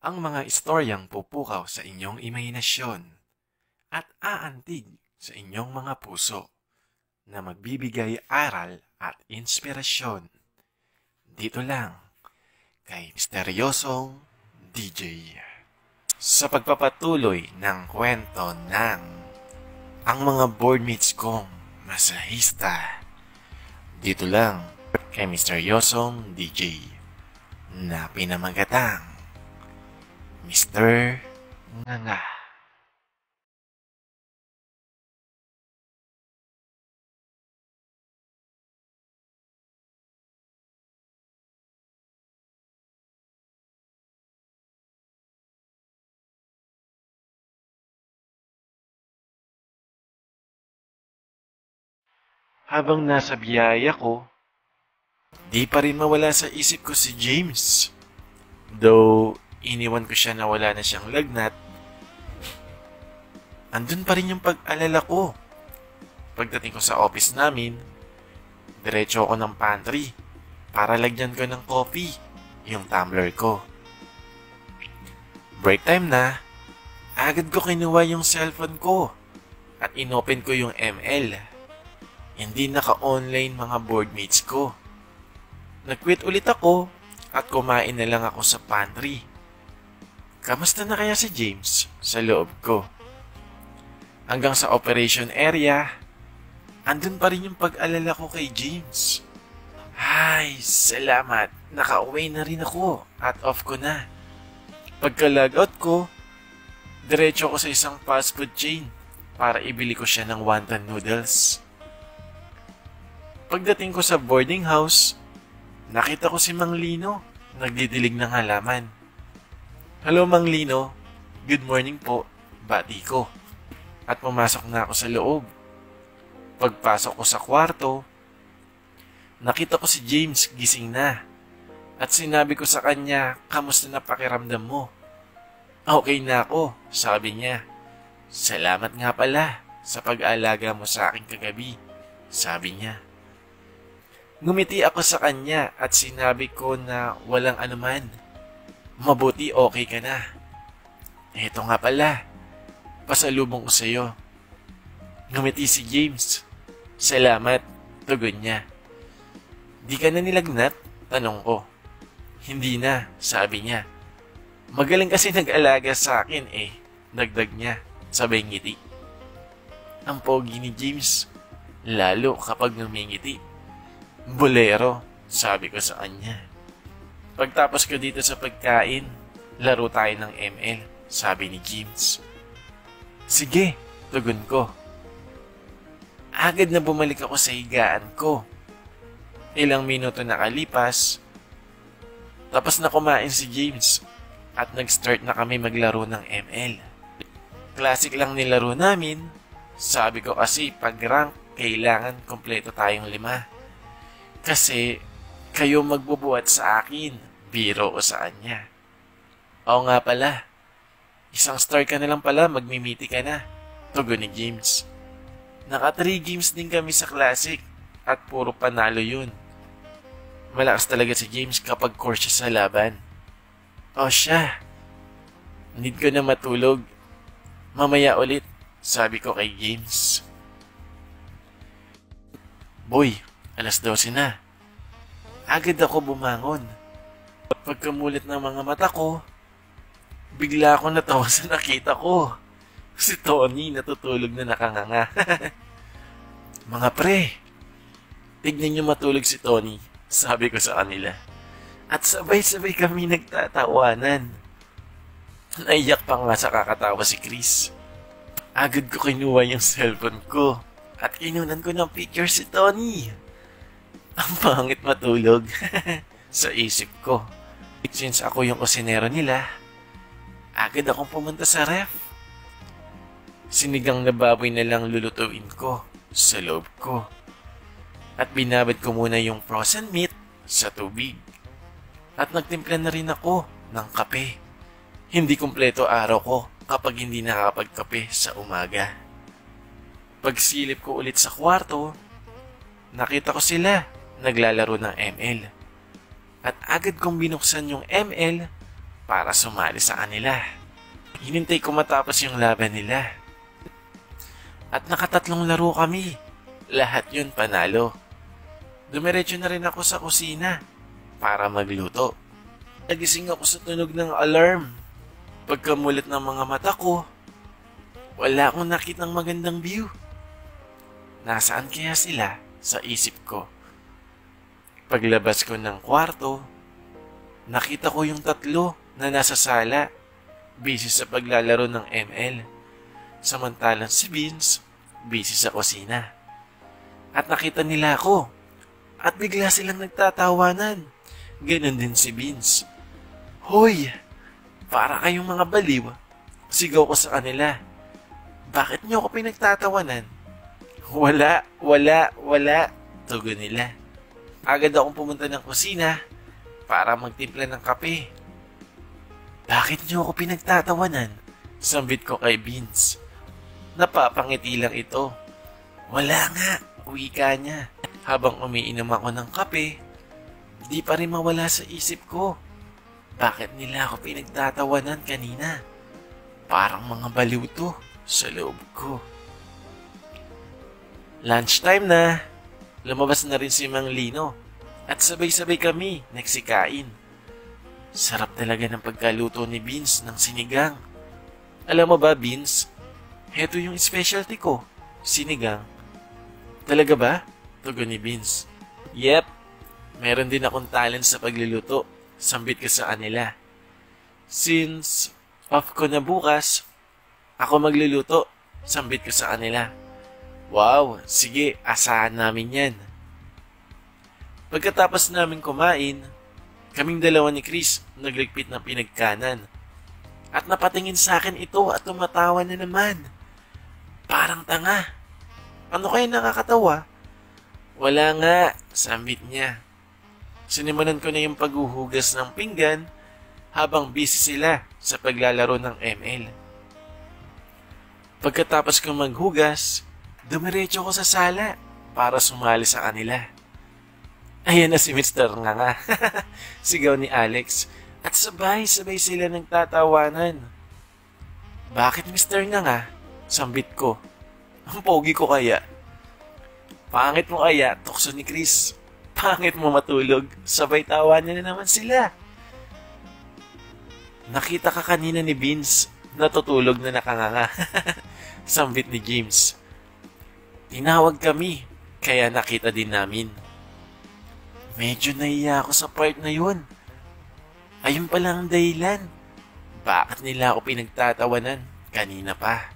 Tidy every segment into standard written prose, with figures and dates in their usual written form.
ang mga istoryang pupukaw sa inyong imahinasyon at aantig sa inyong mga puso na magbibigay aral at inspirasyon. Dito lang kay Misteryosong DJ. Sa pagpapatuloy ng kwento ng ang mga boardmates kong masahista. Dito lang kay Misteryosong DJ na pinamagatang Mr. Nganga. Habang nasa biyaya ko, di pa rin mawala sa isip ko si James. Though, iniwan ko siya na wala na siyang lagnat, andun pa rin yung pag-alala ko. Pagdating ko sa office namin, diretso ako ng pantry para lagyan ko ng coffee yung tumbler ko. Break time na, agad ko kinuha yung cellphone ko at inopen ko yung ML. Hindi naka-online mga boardmates ko. Nag-quit ulit ako at kumain na lang ako sa pantry. Kamusta na kaya si James sa loob ko? Hanggang sa operation area, andun pa rin yung pag-alala ko kay James. Ay, salamat. Naka-uwi na rin ako at off ko na. Pagka-logout ko, diretso ko sa isang fast food chain para ibili ko siya ng wonton noodles. Pagdating ko sa boarding house, nakita ko si Mang Lino, nagdidilig ng halaman. Hello Mang Lino, good morning po, bati ko. At pumasok na ako sa loob. Pagpasok ko sa kwarto, nakita ko si James gising na. At sinabi ko sa kanya, kamusta na pakiramdam mo? Okay na ako, sabi niya. Salamat nga pala sa pag-aalaga mo sa akin kagabi, sabi niya. Ngumiti ako sa kanya at sinabi ko na walang anuman. Mabuti okay ka na. Eto nga pala, pasalubong ko sa'yo. Ngumiti si James. Salamat, tugon niya. Di ka na nilagnat? Tanong ko. Hindi na, sabi niya. Magaling kasi nag-alaga sa akin eh, dagdag niya, sabay ngiti. Ang pogi ni James, lalo kapag ngumingiti. Bolero, sabi ko sa kanya. Pagtapos ko dito sa pagkain, laro tayo ng ML, sabi ni James. Sige, tugon ko. Agad na bumalik ako sa higaan ko. Ilang minuto nakalipas, tapos na kumain si James at nag-start na kami maglaro ng ML. Classic lang nilaro namin, sabi ko kasi pag rank, kailangan kompleto tayong 5. Kasi kayo magbubuhat sa akin, biro o sa kanya. Oo nga pala, isang star ka na lang pala, magmimiti ka na, tugon ni James. Naka 3 games din kami sa Classic at puro panalo yun. Malakas talaga si James kapag core siya sa laban. O siya, need ko na matulog. Mamaya ulit, sabi ko kay James. Boy, alas 12 na. Agad ako bumangon. Pagkamulit ng mga mata ko, bigla ako natawa sa nakita ko. Si Tony natutulog na nakanganga. Mga pre, tignan niyo matulog si Tony, sabi ko sa kanila. At sabay-sabay kami nagtatawanan. Naiyak pa nga sa kakatawa si Chris. Agad ko kinuha yung cellphone ko at inunan ko ng picture si Tony. Ang pangit matulog sa isip ko. Since ako yung kusinero nila, agad akong pumunta sa ref. Sinigang na baboy na lang lulutuin ko sa loob ko. At binabad ko muna yung frozen meat sa tubig. At nagtimpla na rin ako ng kape. Hindi kumpleto araw ko kapag hindi nakakapagkape sa umaga. Pagsilip ko ulit sa kwarto, nakita ko sila naglalaro ng ML. At agad kong binuksan yung ML para sumali sa kanila. Hinintay ko matapos yung laban nila. At nakatatlong laro kami. Lahat yun panalo. Dumiretso na rin ako sa kusina para magluto. Nagising ako sa tunog ng alarm. Pagkamulat ng mga mata ko, wala akong nakitang magandang view. Nasaan kaya sila sa isip ko? Paglabas ko ng kwarto, nakita ko yung tatlo na nasa sala, busy sa paglalaro ng ML. Samantalang si Vince, busy sa kusina. At nakita nila ako, at bigla silang nagtatawanan. Ganon din si Vince. Hoy! Para kayong mga baliw. Sigaw ko sa kanila. Bakit niyo ako pinagtatawanan? Wala. Tugon nila. Agad akong pumunta ng kusina para magtimpla ng kape. Bakit niyo ako pinagtatawanan? Sambit ko kay Vince. Napapangiti lang ito. Wala nga, wika niya. Habang umiinom ako ng kape, di pa rin mawala sa isip ko. Bakit nila ako pinagtatawanan kanina? Parang mga baliw to sa loob ko. Lunchtime na. Lumabas na rin si Mang Lino at sabay-sabay kami nagsikain. Sarap talaga ng pagkaluto ni Vince ng sinigang. Alam mo ba, Vince? Heto yung specialty ko, sinigang. Talaga ba? Tugon ni Vince. Yep, meron din akong talent sa pagluluto. Sambit ko sa kanila. Since off ko na bukas, ako magluluto. Sambit ko sa kanila. Wow, sige, asahan namin yan. Pagkatapos namin kumain, kaming dalawa ni Chris nagligpit ng pinagkanan. At napatingin sa akin ito at tumatawa na naman. Parang tanga. Ano kaya nakakatawa? Wala nga, sambit niya. Sinimulan ko na yung paghuhugas ng pinggan habang busy sila sa paglalaro ng ML. Pagkatapos kong maghugas, dumiretso ko sa sala para sumali sa kanila. Ayan na si Mr. Nga. Sigaw ni Alex at sabay-sabay sila nagtatawanan. Bakit Mr. Nga? Sambit ko. Ang pogi ko kaya. Pangit mo kaya, tukso ni Chris. Pangit mo matulog, sabay tawanan na naman sila. Nakita ka kanina ni Vince, natutulog na nakanganga. Sambit ni James. Tinawag kami, kaya nakita din namin. Medyo naiya ako sa part na yun. Ayun pala ang dahilan. Bakit nila ako pinagtatawanan kanina pa?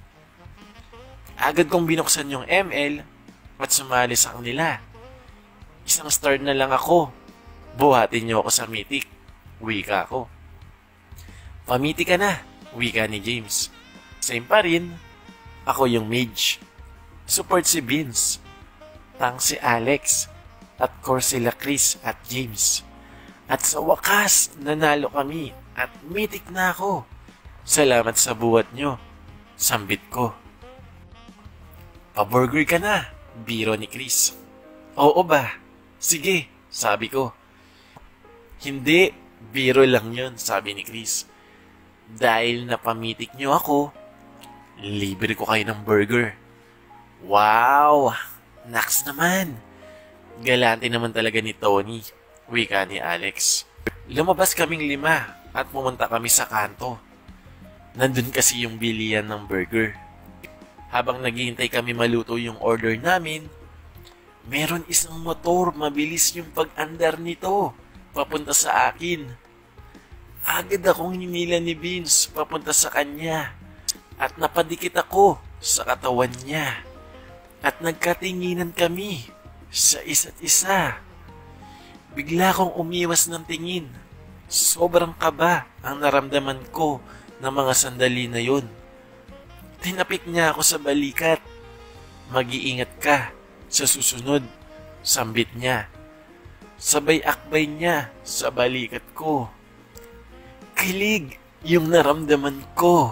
Agad kong binuksan yung ML at sumali sa kanila. Isang star na lang ako. Buhatin niyo ako sa Mythic. Wika ko. Pamiti ka na. Wika ni James. Same pa rin. Ako yung mage. Support si Vince. Tank si Alex. At core sila Chris at James. At sa wakas, nanalo kami. At Mythic na ako. Salamat sa buhat nyo. Sambit ko. Pa-burger ka na. Biro ni Chris. Oo ba? Sige, sabi ko. Hindi, biro lang yun, sabi ni Chris. Dahil napamitik nyo ako, libre ko kayo ng burger. Wow, naks naman. Galante naman talaga ni Tony, wika ni Alex. Lumabas kaming 5 at pumunta kami sa kanto. Nandun kasi yung bilian ng burger. Habang naghihintay kami maluto yung order namin, meron isang motor, mabilis yung pag-andar nito, papunta sa akin. Agad akong hinila ni Vince, papunta sa kanya. At napadikit ako sa katawan niya. At nagkatinginan kami sa isa't isa. Bigla akong umiwas ng tingin. Sobrang kaba ang naramdaman ko ng mga sandali na yun. Tinapik niya ako sa balikat. Mag-iingat ka sa susunod, sambit niya. Sabay akbay niya sa balikat ko. Kilig yung naramdaman ko.